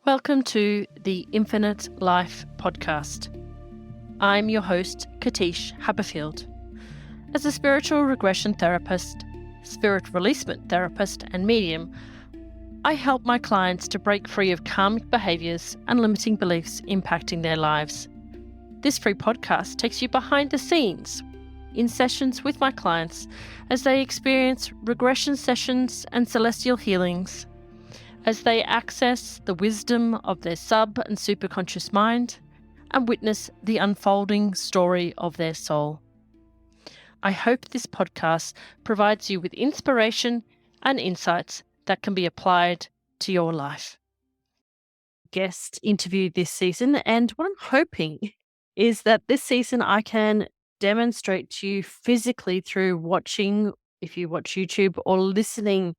Welcome to the Infinite Life podcast. I'm your host, Katish Haberfield. As a spiritual regression therapist, spirit releasement therapist, and medium, I help my clients to break free of karmic behaviors and limiting beliefs impacting their lives. This free podcast takes you behind the scenes in sessions with my clients as they experience regression sessions and celestial healings, as they access the wisdom of their sub and superconscious mind and witness the unfolding story of their soul. I hope this podcast provides you with inspiration and insights that can be applied to your life. Guest interview this season, and what I'm hoping is that this season I can demonstrate to you physically through watching, if you watch YouTube, or listening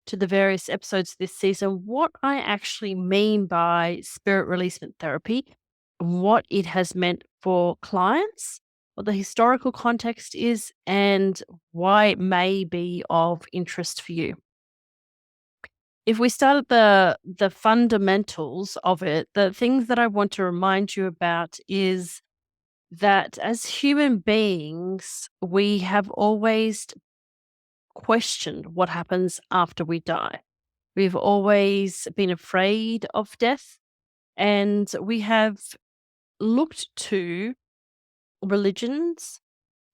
to the various episodes this season, what I actually mean by spirit releasement therapy, what it has meant for clients, what the historical context is, and why it may be of interest for you. If we start at the fundamentals of it, the things that I want to remind you about is that as human beings, we have always questioned what happens after we die. We've always been afraid of death, and we have looked to religions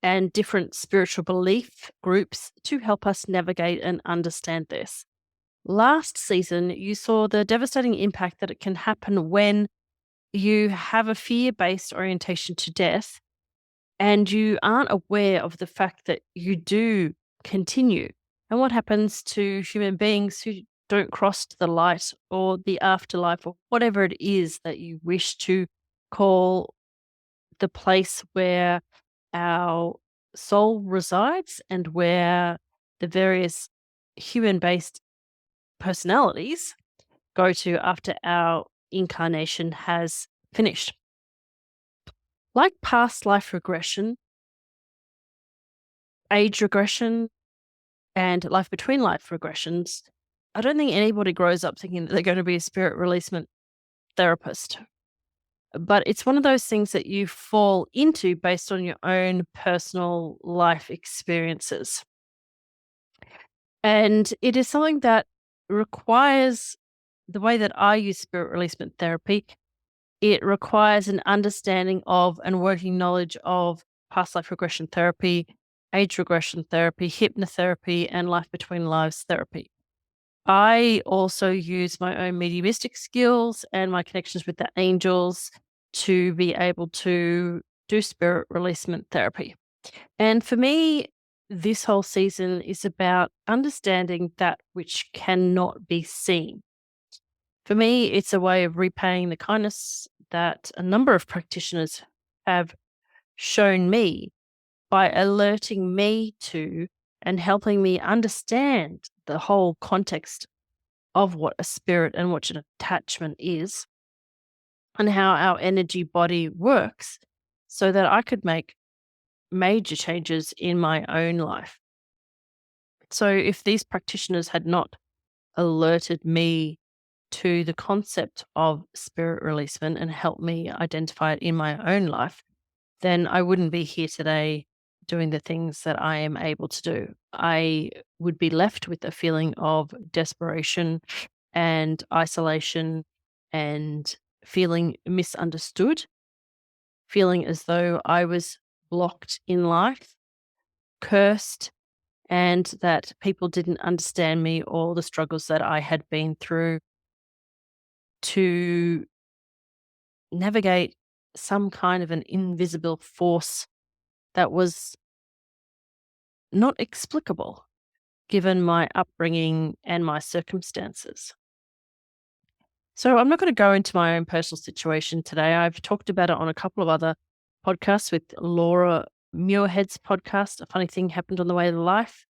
and different spiritual belief groups to help us navigate and understand this. Last season, you saw the devastating impact that it can happen when you have a fear-based orientation to death and you aren't aware of the fact that you do continue. And what happens to human beings who don't cross to the light or the afterlife or whatever it is that you wish to call the place where our soul resides and where the various human-based personalities go to after our incarnation has finished. Like past life regression, age regression, and life between life regressions, I don't think anybody grows up thinking that they're going to be a spirit releasement therapist. But it's one of those things that you fall into based on your own personal life experiences. And it is something that requires the way that I use spirit releasement therapy. It requires an understanding of and working knowledge of past life regression therapy, age regression therapy, hypnotherapy, and life between lives therapy. I also use my own mediumistic skills and my connections with the angels to be able to do spirit releasement therapy. And for me, this whole season is about understanding that which cannot be seen. For me, it's a way of repaying the kindness that a number of practitioners have shown me by alerting me to and helping me understand the whole context of what a spirit and what an attachment is and how our energy body works so that I could make major changes in my own life. So if these practitioners had not alerted me to the concept of spirit releasement and helped me identify it in my own life, then I wouldn't be here today doing the things that I am able to do. I would be left with a feeling of desperation and isolation and feeling misunderstood, feeling as though I was blocked in life, cursed, and that people didn't understand me or the struggles that I had been through to navigate some kind of an invisible force that was not explicable given my upbringing and my circumstances. So I'm not going to go into my own personal situation today. I've talked about it on a couple of other podcasts with Laura Muirhead's podcast. A funny thing happened on the way to life.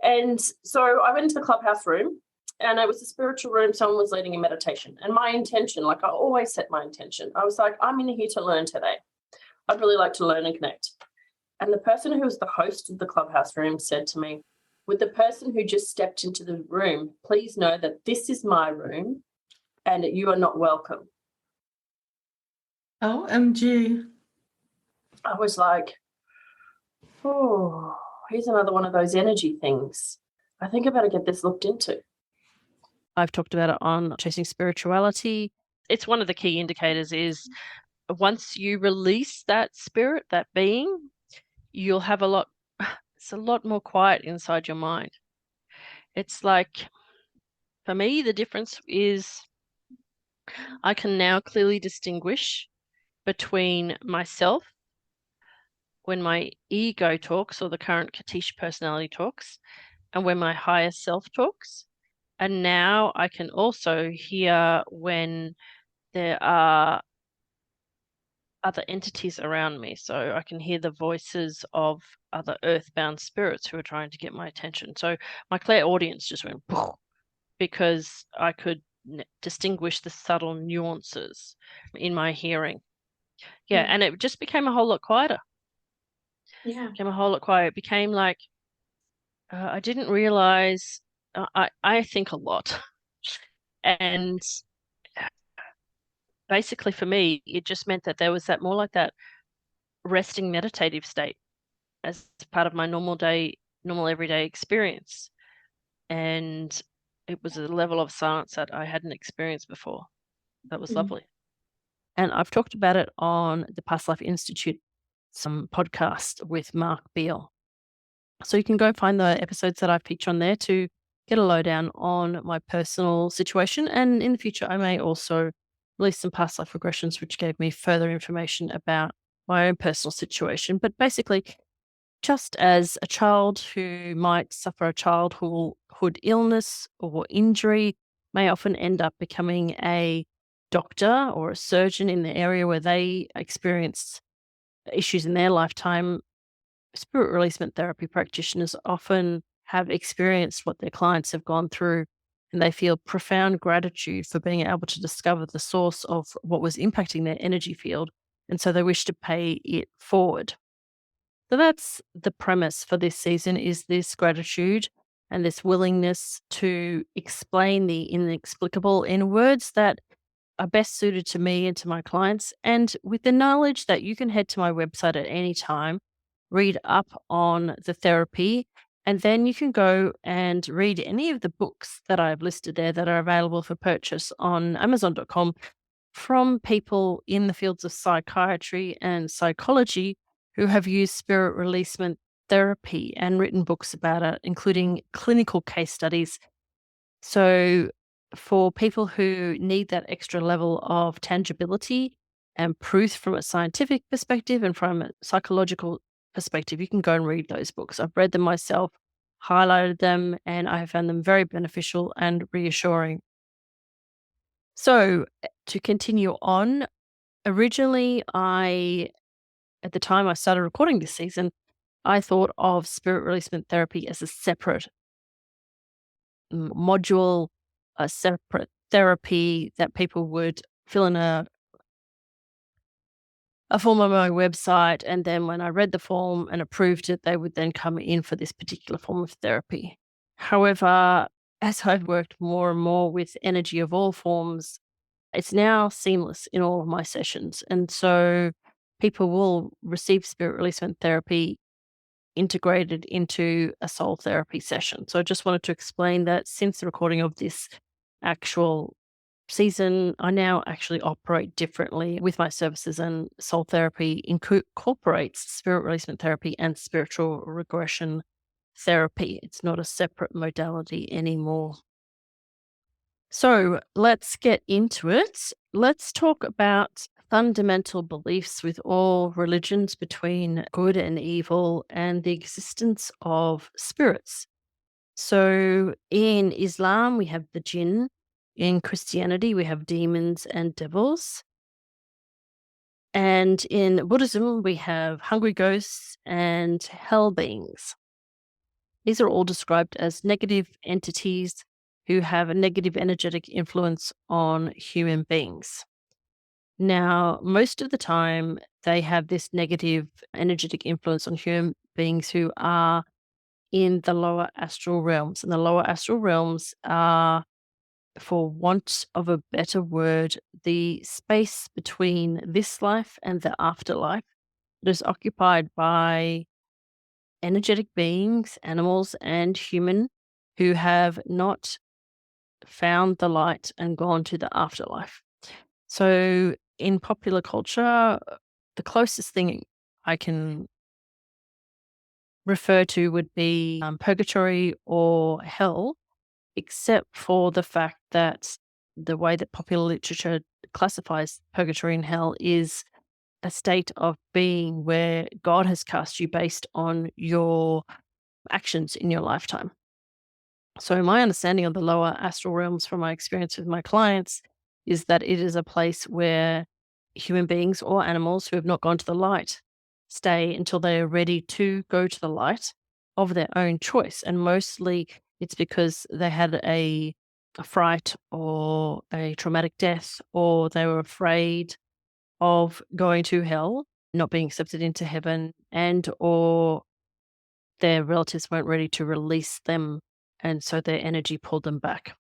And so I went into the clubhouse room and it was a spiritual room. Someone was leading a meditation. And my intention, like I always set my intention, I was like, I'm in here to learn today. I'd really like to learn and connect. And the person who was the host of the clubhouse room said to me, with the person who just stepped into the room, please know that this is my room and you are not welcome. OMG. I was like, oh, here's another one of those energy things. I think I better get this looked into. I've talked about it on Chasing Spirituality. It's one of the key indicators is once you release that spirit, that being, you'll have it's a lot more quiet inside your mind. It's like, for me, the difference is I can now clearly distinguish between myself when my ego talks or the current Katish personality talks and when my higher self talks. And now I can also hear when there are other entities around me. So I can hear the voices of other earthbound spirits who are trying to get my attention. So my clairaudience just went because I could distinguish the subtle nuances in my hearing. Yeah, and it just became a whole lot quieter. Yeah. Became a whole lot quieter. It became like I didn't realize I think a lot. And basically for me, it just meant that there was that more like that resting meditative state as part of my normal everyday experience. And it was a level of silence that I hadn't experienced before. That was lovely. And I've talked about it on the Past Life Institute, some podcast with Mark Beale. So you can go find the episodes that I've featured on there to get a lowdown on my personal situation. And in the future, I may also release some past life regressions, which gave me further information about my own personal situation. But basically, just as a child who might suffer a childhood illness or injury may often end up becoming a doctor or a surgeon in the area where they experienced issues in their lifetime, spirit releasement therapy practitioners often have experienced what their clients have gone through, and they feel profound gratitude for being able to discover the source of what was impacting their energy field. And so they wish to pay it forward. So that's the premise for this season, is this gratitude and this willingness to explain the inexplicable in words that are best suited to me and to my clients, and with the knowledge that you can head to my website at any time, read up on the therapy, and then you can go and read any of the books that I've listed there that are available for purchase on Amazon.com from people in the fields of psychiatry and psychology who have used spirit releasement therapy and written books about it, including clinical case studies. So, for people who need that extra level of tangibility and proof from a scientific perspective and from a psychological perspective, you can go and read those books. I've read them myself, highlighted them, and I have found them very beneficial and reassuring. So, to continue on, originally, at the time I started recording this season, I thought of spirit releasement therapy as a separate module, a separate therapy that people would fill in a form on my website. And then when I read the form and approved it, they would then come in for this particular form of therapy. However, as I've worked more and more with energy of all forms, it's now seamless in all of my sessions. And so people will receive spirit releasement therapy integrated into a soul therapy session. So I just wanted to explain that since the recording of this actual season, I now actually operate differently with my services, and soul therapy incorporates spirit releasement therapy and spiritual regression therapy. It's not a separate modality anymore. So let's get into it. Let's talk about fundamental beliefs with all religions between good and evil and the existence of spirits. So in Islam, we have the jinn. In Christianity, we have demons and devils. And in Buddhism, we have hungry ghosts and hell beings. These are all described as negative entities who have a negative energetic influence on human beings. Now, most of the time, they have this negative energetic influence on human beings who are in the lower astral realms. And the lower astral realms are for want of a better word, the space between this life and the afterlife that is occupied by energetic beings, animals, and human who have not found the light and gone to the afterlife. So, in popular culture, the closest thing I can refer to would be purgatory or hell, except for the fact that the way that popular literature classifies purgatory and hell is a state of being where God has cast you based on your actions in your lifetime. So, my understanding of the lower astral realms from my experience with my clients is that it is a place where human beings or animals who have not gone to the light stay until they are ready to go to the light of their own choice. And mostly it's because they had a fright or a traumatic death, or they were afraid of going to hell, not being accepted into heaven, and or their relatives weren't ready to release them, and so their energy pulled them back.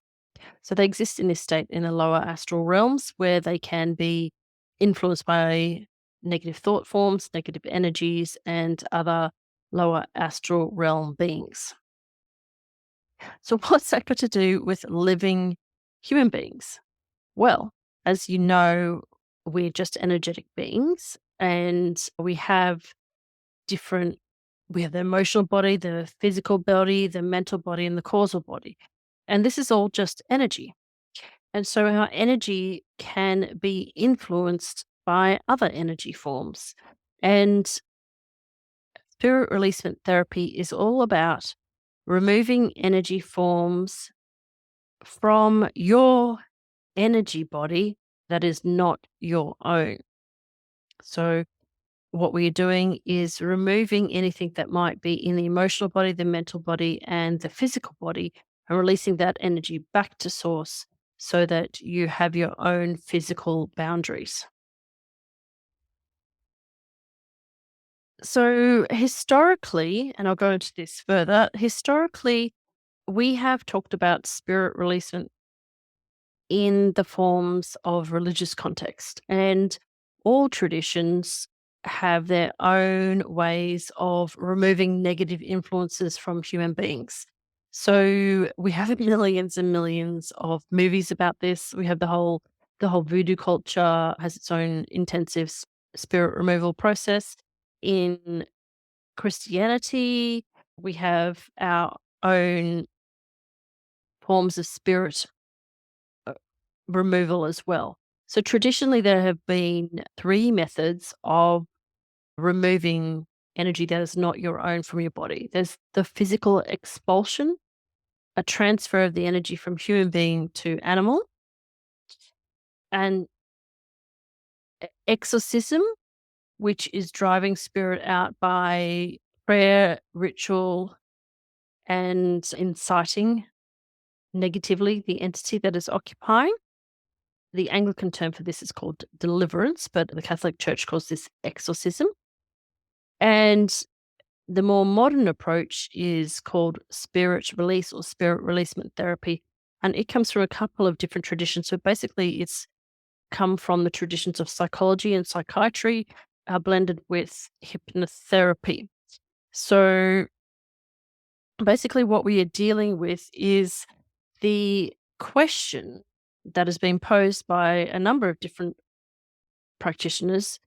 So they exist in this state in the lower astral realms where they can be influenced by negative thought forms, negative energies, and other lower astral realm beings. So, what's that got to do with living human beings? Well, as you know, we're just energetic beings and different we have the emotional body, the physical body, the mental body, and the causal body. And this is all just energy. And so our energy can be influenced by other energy forms. And spirit releasement therapy is all about removing energy forms from your energy body that is not your own. So what we are doing is removing anything that might be in the emotional body, the mental body, and the physical body, and releasing that energy back to source so that you have your own physical boundaries. So, historically, and I'll go into this further, historically, we have talked about spirit releasement in the forms of religious context. And all traditions have their own ways of removing negative influences from human beings. So we have millions and millions of movies about this. We have the whole voodoo culture has its own intensive spirit removal process. In Christianity, we have our own forms of spirit removal as well. So traditionally, there have been three methods of removing energy that is not your own from your body. There's the physical expulsion, a transfer of the energy from human being to animal, and exorcism, which is driving spirit out by prayer, ritual, and inciting negatively the entity that is occupying. The Anglican term for this is called deliverance, but the Catholic Church calls this exorcism. And the more modern approach is called spirit release or spirit releasement therapy. And it comes from a couple of different traditions. So basically, it's come from the traditions of psychology and psychiatry, blended with hypnotherapy. So basically, what we are dealing with is the question that has been posed by a number of different practitioners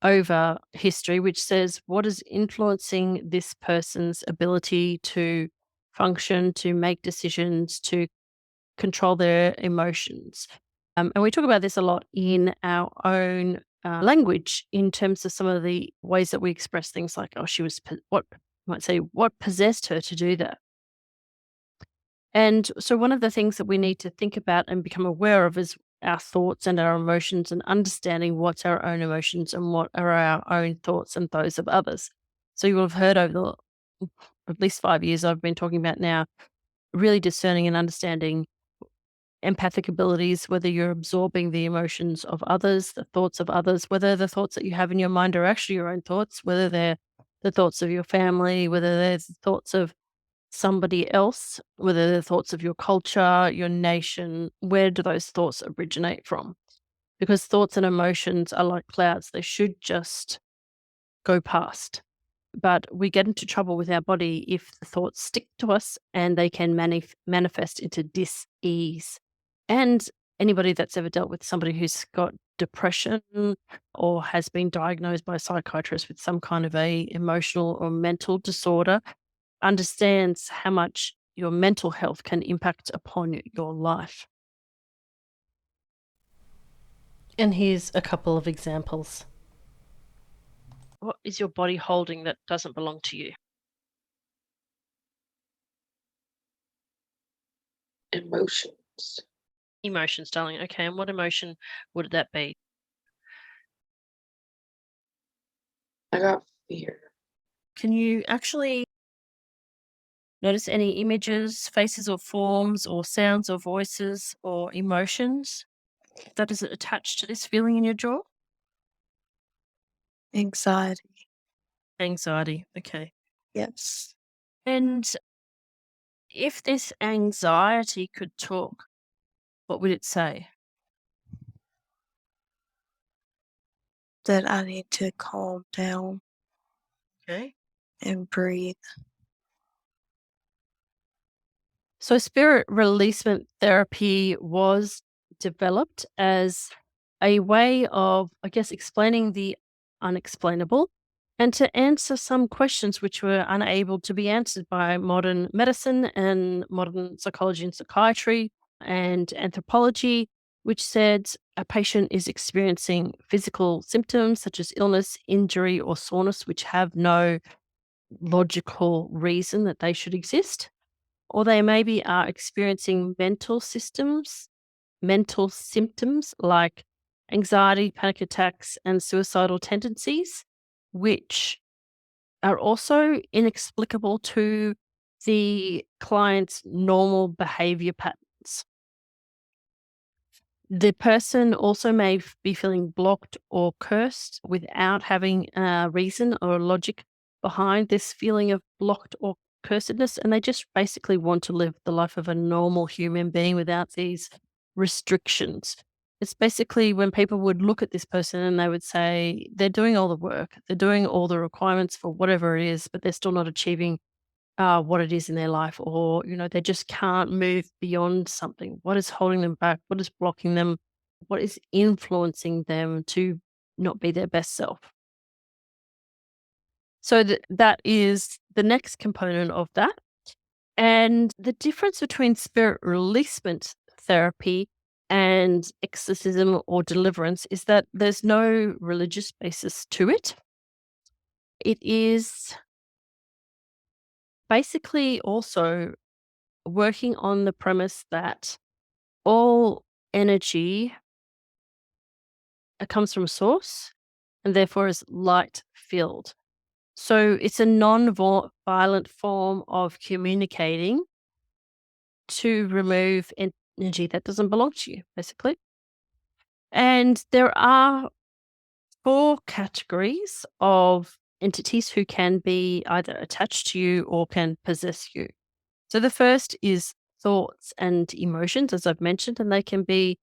over history, which says what is influencing this person's ability to function, to make decisions, to control their emotions. And we talk about this a lot in our own language in terms of some of the ways that we express things like, oh, what you might say, what possessed her to do that? And so, one of the things that we need to think about and become aware of is our thoughts and our emotions, and understanding what's our own emotions and what are our own thoughts and those of others. So, you will have heard over at least 5 years I've been talking about now, really discerning and understanding empathic abilities, whether you're absorbing the emotions of others, the thoughts of others, whether the thoughts that you have in your mind are actually your own thoughts, whether they're the thoughts of your family, whether they're the thoughts of somebody else, whether they're thoughts of your culture, your nation, where do those thoughts originate from? Because thoughts and emotions are like clouds, they should just go past. But we get into trouble with our body if the thoughts stick to us and they can manifest into dis-ease. And anybody that's ever dealt with somebody who's got depression or has been diagnosed by a psychiatrist with some kind of a emotional or mental disorder understands how much your mental health can impact upon your life. And here's a couple of examples. What is your body holding that doesn't belong to you? Emotions. Emotions, darling. Okay, and what emotion would that be? I got fear. Can you actually notice any images, faces or forms or sounds or voices or emotions that is attached to this feeling in your jaw? Anxiety. Anxiety. Okay. Yes. And if this anxiety could talk, what would it say? That I need to calm down Okay. and breathe. So, spirit releasement therapy was developed as a way of, I guess, explaining the unexplainable and to answer some questions which were unable to be answered by modern medicine and modern psychology and psychiatry and anthropology, which said a patient is experiencing physical symptoms such as illness, injury, or soreness, which have no logical reason that they should exist, or they maybe are experiencing mental symptoms like anxiety, panic attacks, and suicidal tendencies, which are also inexplicable to the client's normal behavior patterns. The person also may be feeling blocked or cursed without having a reason or logic behind this feeling of blocked or cursedness. And they just basically want to live the life of a normal human being without these restrictions. It's basically when people would look at this person and they would say, they're doing all the work, they're doing all the requirements for whatever it is, but they're still not achieving what it is in their life, or they just can't move beyond something. What is holding them back? What is blocking them? What is influencing them to not be their best self? So that is the next component of that. And the difference between spirit releasement therapy and exorcism or deliverance is that there's no religious basis to it. It is basically also working on the premise that all energy comes from a source and therefore is light filled. So it's a non-violent form of communicating to remove energy that doesn't belong to you, basically. And there are 4 categories of entities who can be either attached to you or can possess you. So the first is thoughts and emotions, as I've mentioned, and they can be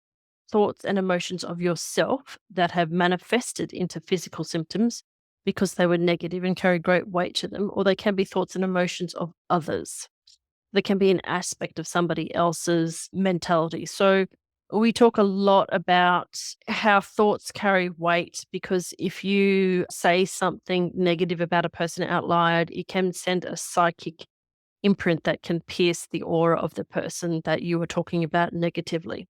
thoughts and emotions of yourself that have manifested into physical symptoms because they were negative and carry great weight to them, or they can be thoughts and emotions of others. They can be an aspect of somebody else's mentality. So we talk a lot about how thoughts carry weight because if you say something negative about a person out loud, it can send a psychic imprint that can pierce the aura of the person that you were talking about negatively.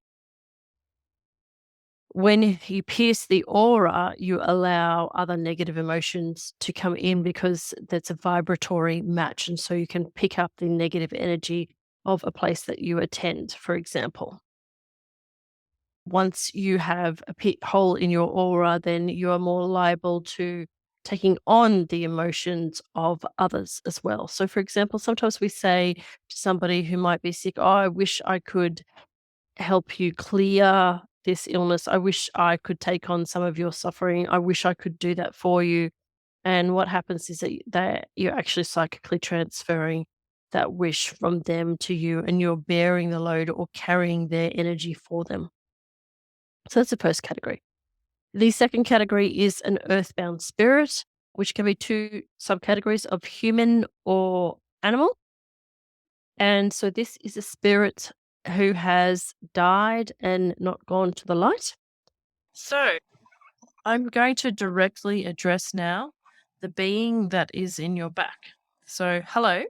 When you pierce the aura, you allow other negative emotions to come in because that's a vibratory match. And so you can pick up the negative energy of a place that you attend, for example. Once you have a hole in your aura, then you are more liable to taking on the emotions of others as well. So, for example, sometimes we say to somebody who might be sick, "Oh, I wish I could help you clear this illness. I wish I could take on some of your suffering. I wish I could do that for you." And what happens is that you're actually psychically transferring that wish from them to you, and you're bearing the load or carrying their energy for them. So that's the first category. The second category is an earthbound spirit, which can be two subcategories of human or animal. And so this is a spirit who has died and not gone to the light. So I'm going to directly address now the being that is in your back. So, hello,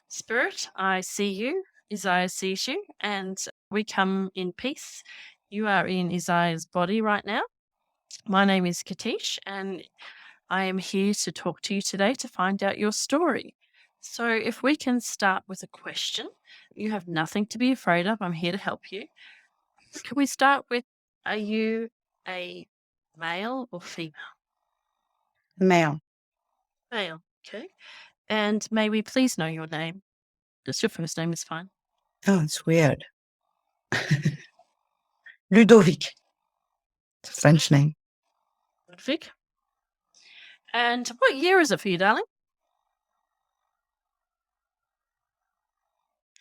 spirit, I see you. Isaiah sees you, and we come in peace. You are in Isaiah's body right now. My name is Katish, and I am here to talk to you today to find out your story. So, if we can start with a question, you have nothing to be afraid of. I'm here to help you. Can we start with, are you a male or female? Male. Male, okay. And may we please know your name? Just your first name is fine. Oh, it's weird. Ludovic. It's a French name. Ludwig. And what year is it for you, darling?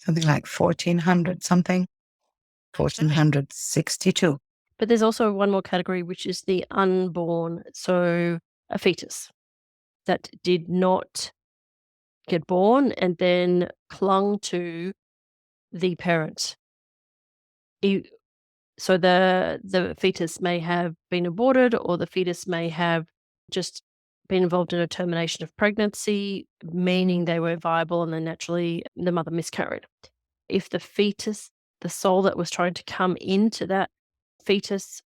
Something like 1400 something. 1462. But there's also one more category, which is the unborn. So a fetus that did not get born and then clung to the parent. So the fetus may have been aborted, or the fetus may have just been involved in a termination of pregnancy, meaning they were viable and then naturally the mother miscarried. If the fetus, the soul that was trying to come into that fetus,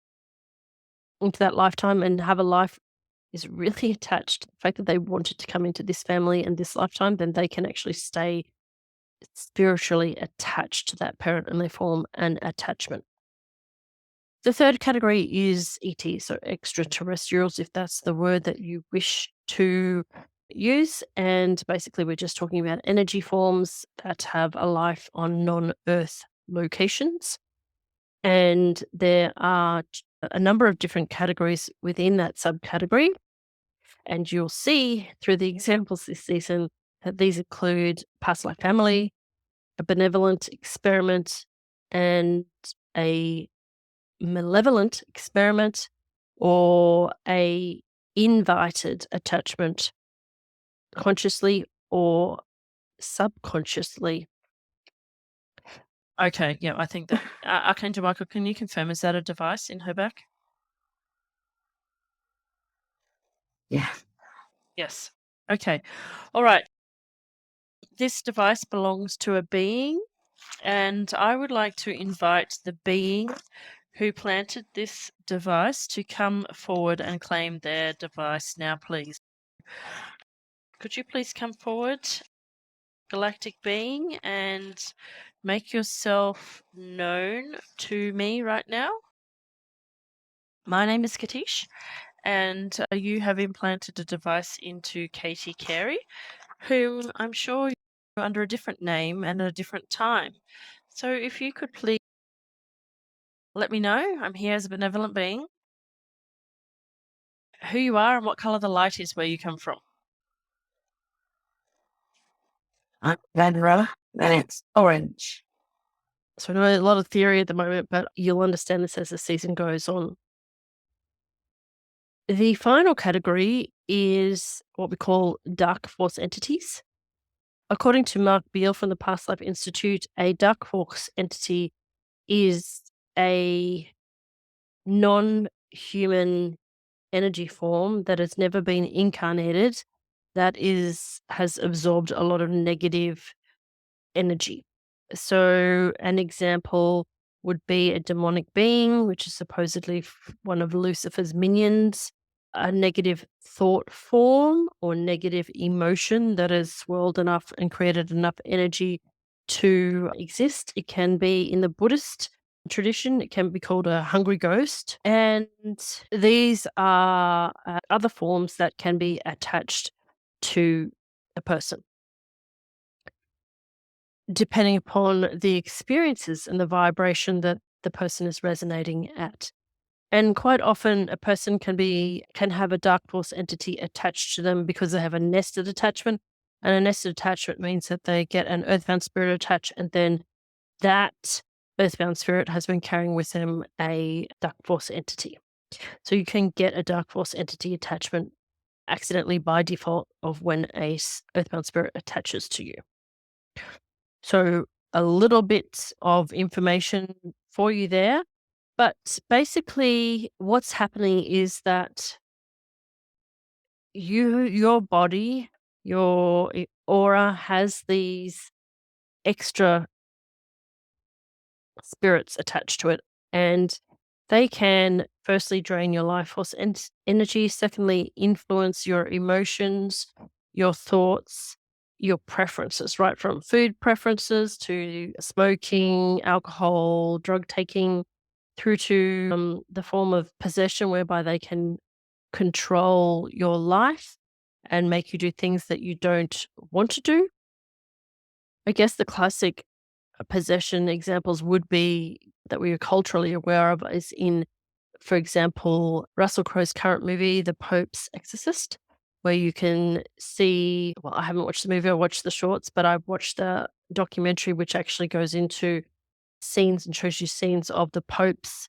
into that lifetime and have a life, is really attached to the fact that they wanted to come into this family and this lifetime, then they can actually stay spiritually attached to that parent and they form an attachment. The third category is ET, so extraterrestrials, if that's the word that you wish to use. And basically, we're just talking about energy forms that have a life on non-Earth locations. And there are a number of different categories within that subcategory. And you'll see through the examples this season that these include past life family, a benevolent experiment, and a malevolent experiment, or a invited attachment, consciously or subconsciously. Okay, yeah, I think that Archangel Michael, can you confirm, is that a device in her back? Yeah. Yes. Okay. All right. This device belongs to a being, and I would like to invite the being who planted this device to come forward and claim their device now, please. Could you please come forward, galactic being, and make yourself known to me right now? My name is Katish, and you have implanted a device into Katie Carey, whom I'm sure you're under a different name and at a different time. So if you could please let me know, I'm here as a benevolent being, who you are and what color the light is where you come from. I'm Vandra, and it's orange. So I know a lot of theory at the moment, but you'll understand this as the season goes on. The final category is what we call dark force entities. According to Mark Beale from the Past Life Institute, a dark force entity is a non-human energy form that has never been incarnated, that has absorbed a lot of negative energy. So an example would be a demonic being, which is supposedly one of Lucifer's minions, a negative thought form or negative emotion that has swirled enough and created enough energy to exist. It can be in the Buddhist tradition, it can be called a hungry ghost. And these are other forms that can be attached to a person, depending upon the experiences and the vibration that the person is resonating at. And quite often a person can have a dark force entity attached to them because they have a nested attachment. And a nested attachment means that they get an earthbound spirit attached, and then that earthbound spirit has been carrying with them a dark force entity. So you can get a dark force entity attachment accidentally by default of when a earthbound spirit attaches to you. So a little bit of information for you there. But basically what's happening is that your body, your aura has these extra spirits attached to it, and they can firstly drain your life force and energy, secondly influence your emotions, your thoughts, your preferences, right from food preferences to smoking, alcohol, drug taking, through to the form of possession whereby they can control your life and make you do things that you don't want to do. I guess the classic possession examples would be that we are culturally aware of is in, for example, Russell Crowe's current movie, The Pope's Exorcist, where you can see, well, I haven't watched the movie, I watched the shorts, but I've watched the documentary, which actually goes into scenes and shows you scenes of the Pope's,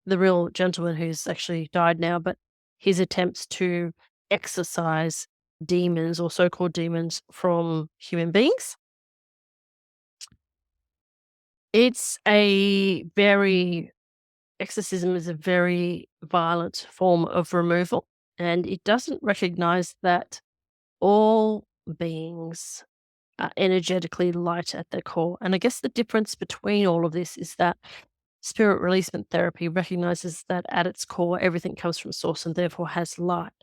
the real gentleman who's actually died now, but his attempts to exorcise demons or so-called demons from human beings. It's a very exorcism is a very violent form of removal, and it doesn't recognize that all beings are energetically light at their core. And I guess the difference between all of this is that spirit releasement therapy recognizes that at its core, everything comes from source and therefore has light.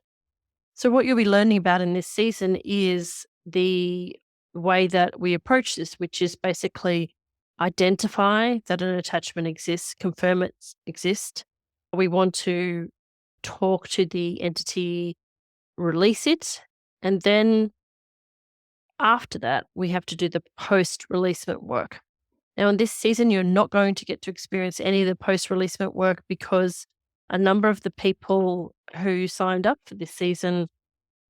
So, what you'll be learning about in this season is the way that we approach this, which is basically identify that an attachment exists, confirm it exists. We want to talk to the entity, release it, and then after that, we have to do the post releasement work. Now, in this season, you're not going to get to experience any of the post releasement work because a number of the people who signed up for this season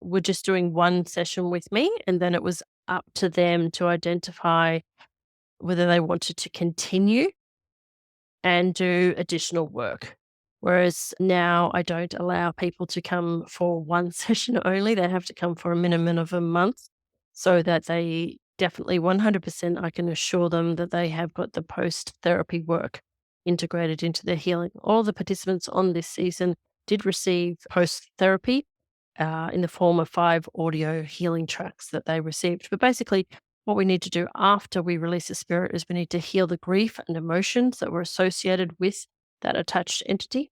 were just doing one session with me, and then it was up to them to identify whether they wanted to continue and do additional work. Whereas now I don't allow people to come for one session only. They have to come for a minimum of a month so that they definitely 100% I can assure them that they have got the post therapy work integrated into their healing. All the participants on this season did receive post therapy in the form of 5 audio healing tracks that they received. But basically, what we need to do after we release the spirit is we need to heal the grief and emotions that were associated with that attached entity.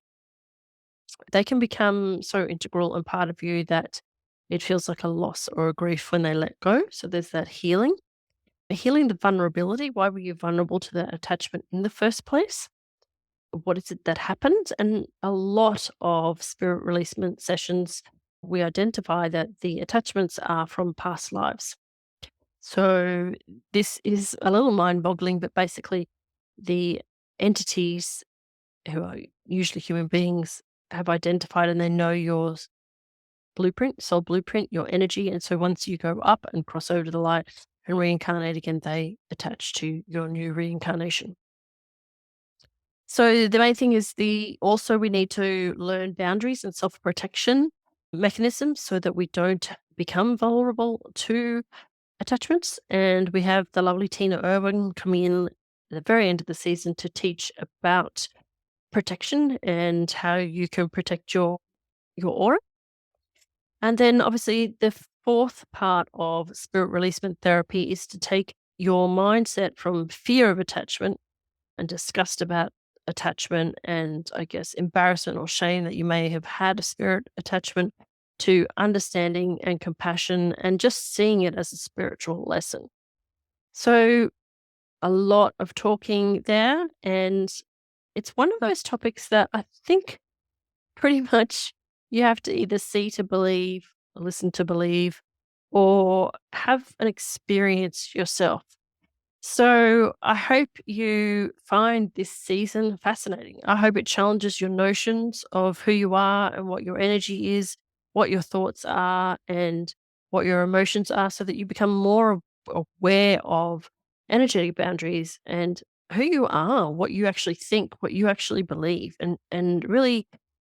They can become so integral and part of you that it feels like a loss or a grief when they let go. So there's that healing. Healing the vulnerability. Why were you vulnerable to that attachment in the first place? What is it that happened? And a lot of spirit releasement sessions, we identify that the attachments are from past lives. So this is a little mind-boggling, but basically the entities who are usually human beings have identified and they know your blueprint, soul blueprint, your energy. And so once you go up and cross over to the light and reincarnate again, they attach to your new reincarnation. So the main thing is also we need to learn boundaries and self-protection mechanisms so that we don't become vulnerable to attachments. And we have the lovely Tina Irwin coming in at the very end of the season to teach about protection and how you can protect your aura. And then obviously the fourth part of spirit releasement therapy is to take your mindset from fear of attachment and disgust about attachment and I guess embarrassment or shame that you may have had a spirit attachment to understanding and compassion and just seeing it as a spiritual lesson. So a lot of talking there, and it's one of those topics that I think pretty much you have to either see to believe, listen to believe, or have an experience yourself. So I hope you find this season fascinating. I hope it challenges your notions of who you are and what your energy is, what your thoughts are, and what your emotions are so that you become more aware of energetic boundaries and who you are, what you actually think, what you actually believe, and really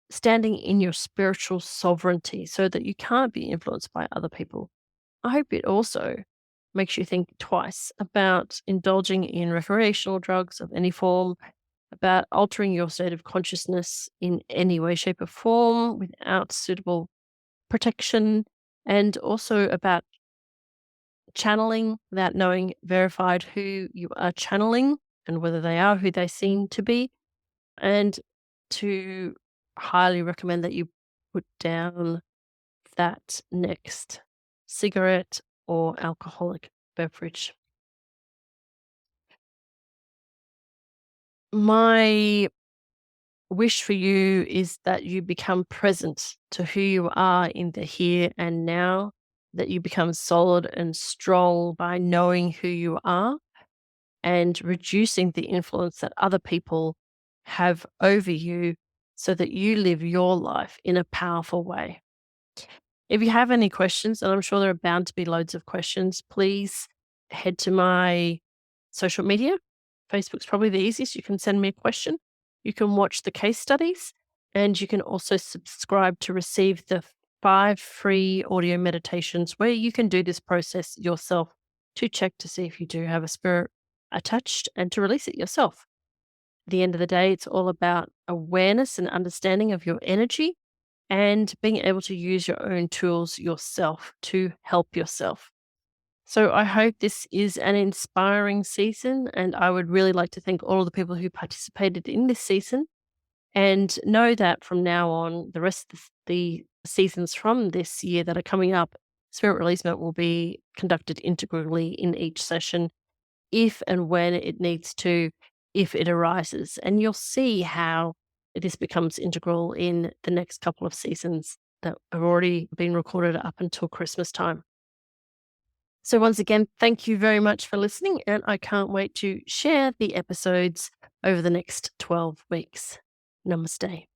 standing in your spiritual sovereignty so that you can't be influenced by other people. I hope it also makes you think twice about indulging in recreational drugs of any form, about altering your state of consciousness in any way, shape, or form without suitable protection, and also about channeling without knowing verified who you are channeling and whether they are who they seem to be, and to highly recommend that you put down that next cigarette or alcoholic beverage. My wish for you is that you become present to who you are in the here and now, that you become solid and strong by knowing who you are and reducing the influence that other people have over you so that you live your life in a powerful way. If you have any questions, and I'm sure there are bound to be loads of questions, please head to my social media. Facebook's probably the easiest. You can send me a question. You can watch the case studies, and you can also subscribe to receive the 5 free audio meditations where you can do this process yourself to check to see if you do have a spirit attached and to release it yourself. At the end of the day, it's all about awareness and understanding of your energy and being able to use your own tools yourself to help yourself. So I hope this is an inspiring season, and I would really like to thank all of the people who participated in this season. And know that from now on, the rest of the seasons from this year that are coming up, Spirit Releasement will be conducted integrally in each session if and when it needs to, if it arises. And you'll see how this becomes integral in the next couple of seasons that have already been recorded up until Christmas time. So, once again, thank you very much for listening, and I can't wait to share the episodes over the next 12 weeks. Namaste.